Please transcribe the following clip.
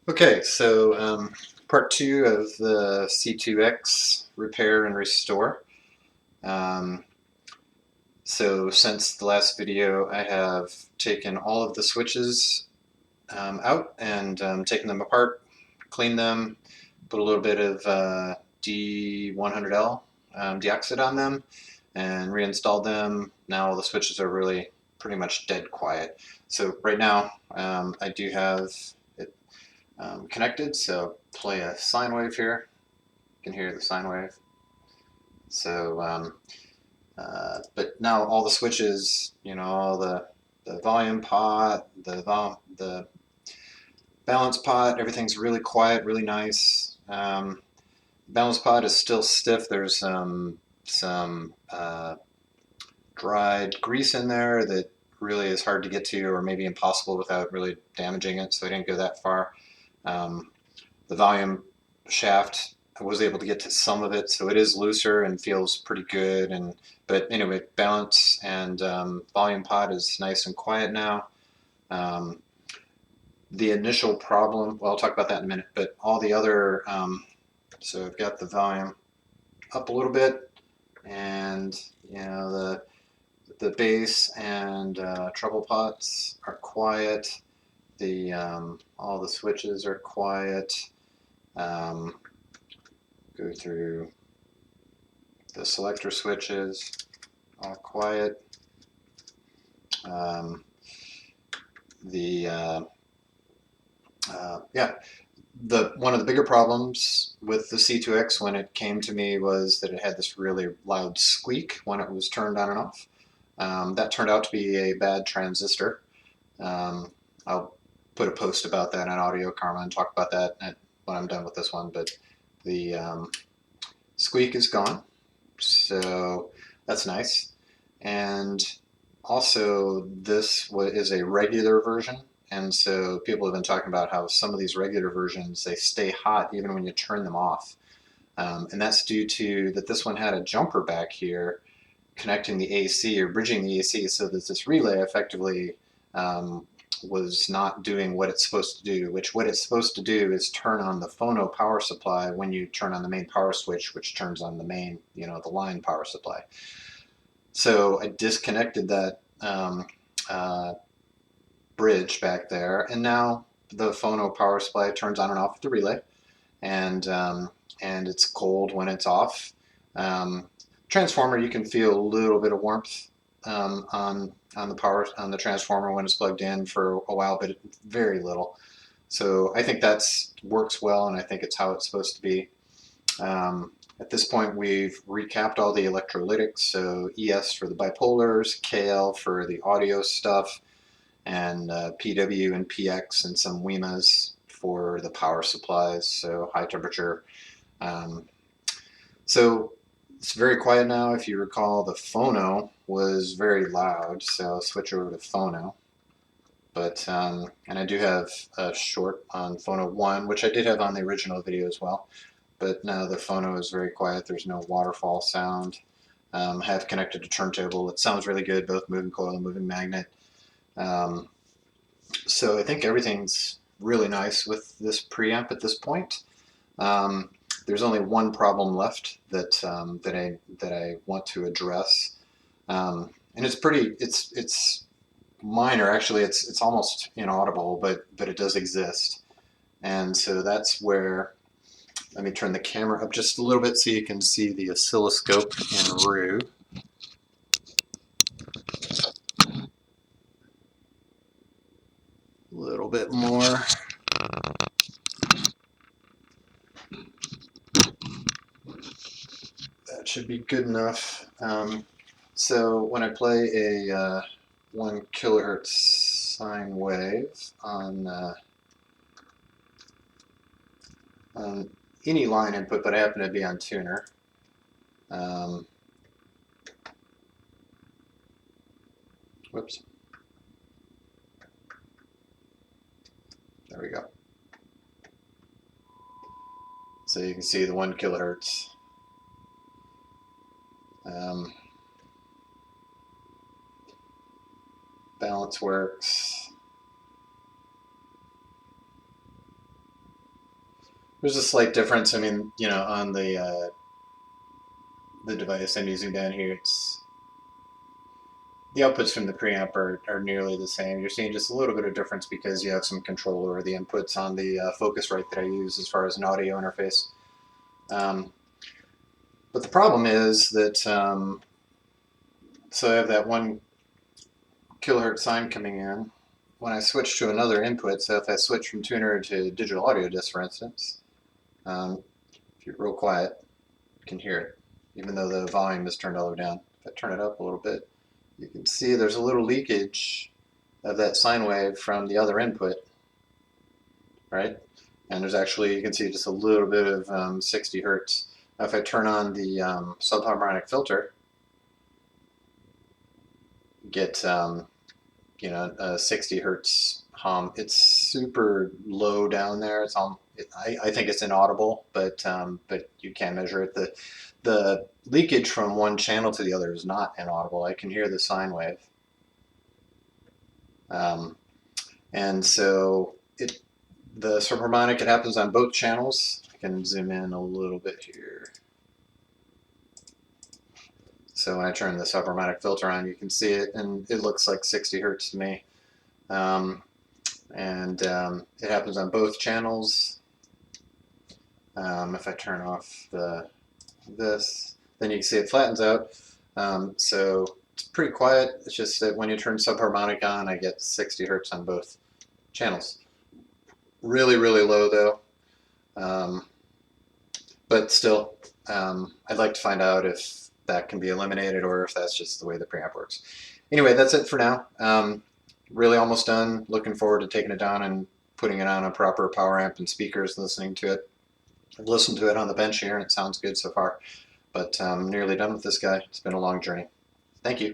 Okay, so part two of the C-2X repair and restore. Um, so since the last video, I have taken all of the switches out and taken them apart, cleaned them, put a little bit of D100L deoxide on them, and reinstalled them. Now all the switches are really pretty much dead quiet. So right now I do have it connected, so play a sine wave here. You can hear the sine wave. So, but now all the switches, all the volume pot, the balance pot, everything's really quiet, really nice. Balance pot is still stiff. There's some dried grease in there that really is hard to get to, or maybe impossible without really damaging it. So I didn't go that far. Um, the volume shaft, I was able to get to some of it, so it is looser and feels pretty good. But anyway, balance and volume pot is nice and quiet now. Um, the initial problem, well, I'll talk about that in a minute, but all the other, so I've got the volume up a little bit, and the bass and treble pots are quiet. The all the switches are quiet. Um, go through the selector switches, all quiet. Um, the yeah, one of the bigger problems with the C2X when it came to me was that it had this really loud squeak when it was turned on and off. That turned out to be a bad transistor. Um, I'll put a post about that on Audio Karma and talk about that when I'm done with this one. But the squeak is gone, so that's nice. And also, this is a regular version, and so people have been talking about how some of these regular versions, they stay hot even when you turn them off. And that's due to that this one had a jumper back here connecting the AC or bridging the AC, so that this relay effectively was not doing what it's supposed to do, which what it's supposed to do is turn on the phono power supply when you turn on the main power switch, which turns on the main, the line power supply. So I disconnected that uh, bridge back there, and now the phono power supply turns on and off with the relay, and it's cold when it's off. Transformer, you can feel a little bit of warmth on the power on the transformer when it's plugged in for a while, but very little. So I think that's works well, and I think it's how it's supposed to be. At this point, we've recapped all the electrolytics, so ES for the bipolars, KL for the audio stuff, and PW and PX and some WEMAs for the power supplies, so high temperature. Um, so it's very quiet now. If you recall, the phono was very loud, so I'll switch over to phono. But and I do have a short on phono 1, which I did have on the original video as well. But now the phono is very quiet. There's no waterfall sound. I have connected to turntable. It sounds really good, both moving coil and moving magnet. Um, so I think everything's really nice with this preamp at this point. Um, there's only one problem left that I want to address, and it's minor actually. It's almost inaudible, but it does exist, and so that's where. Let me turn the camera up just a little bit so you can see the oscilloscope in RU. A little bit more. That should be good enough. So when I play a 1 kilohertz sine wave on any line input, but I happen to be on tuner. Whoops. There we go. So you can see the 1 kilohertz. Balance works. There's a slight difference. I mean, you know, on the device I'm using down here, it's the outputs from the preamp are nearly the same. You're seeing just a little bit of difference because you have some control over the inputs on the Focusrite that I use as far as an audio interface. Um, but the problem is that so I have that 1 kilohertz sine coming in. When I switch to another input, so if I switch from tuner to digital audio disc, for instance, if you're real quiet, you can hear it, even though the volume is turned all the way down. If I turn it up a little bit, you can see there's a little leakage of that sine wave from the other input, right? And there's actually, you can see just a little bit of 60 hertz. Now if I turn on the subharmonic filter, get you know, 60 hertz hum. It's super low down there. I think it's inaudible, but you can measure it. The leakage from one channel to the other is not inaudible. I can hear the sine wave. Um, and so the subharmonic, it happens on both channels. I can zoom in a little bit here. So when I turn the subharmonic filter on, you can see it, and it looks like 60 hertz to me. It happens on both channels. If I turn off this, then you can see it flattens out. So it's pretty quiet. It's just that when you turn subharmonic on, I get 60 hertz on both channels. Really, really low though. But still, I'd like to find out if that can be eliminated or if that's just the way the preamp works. Anyway, that's it for now. Really almost done. Looking forward to taking it down and putting it on a proper power amp and speakers, listening to it. I've listened to it on the bench here and it sounds good so far. But I'm nearly done with this guy. It's been a long journey. Thank you.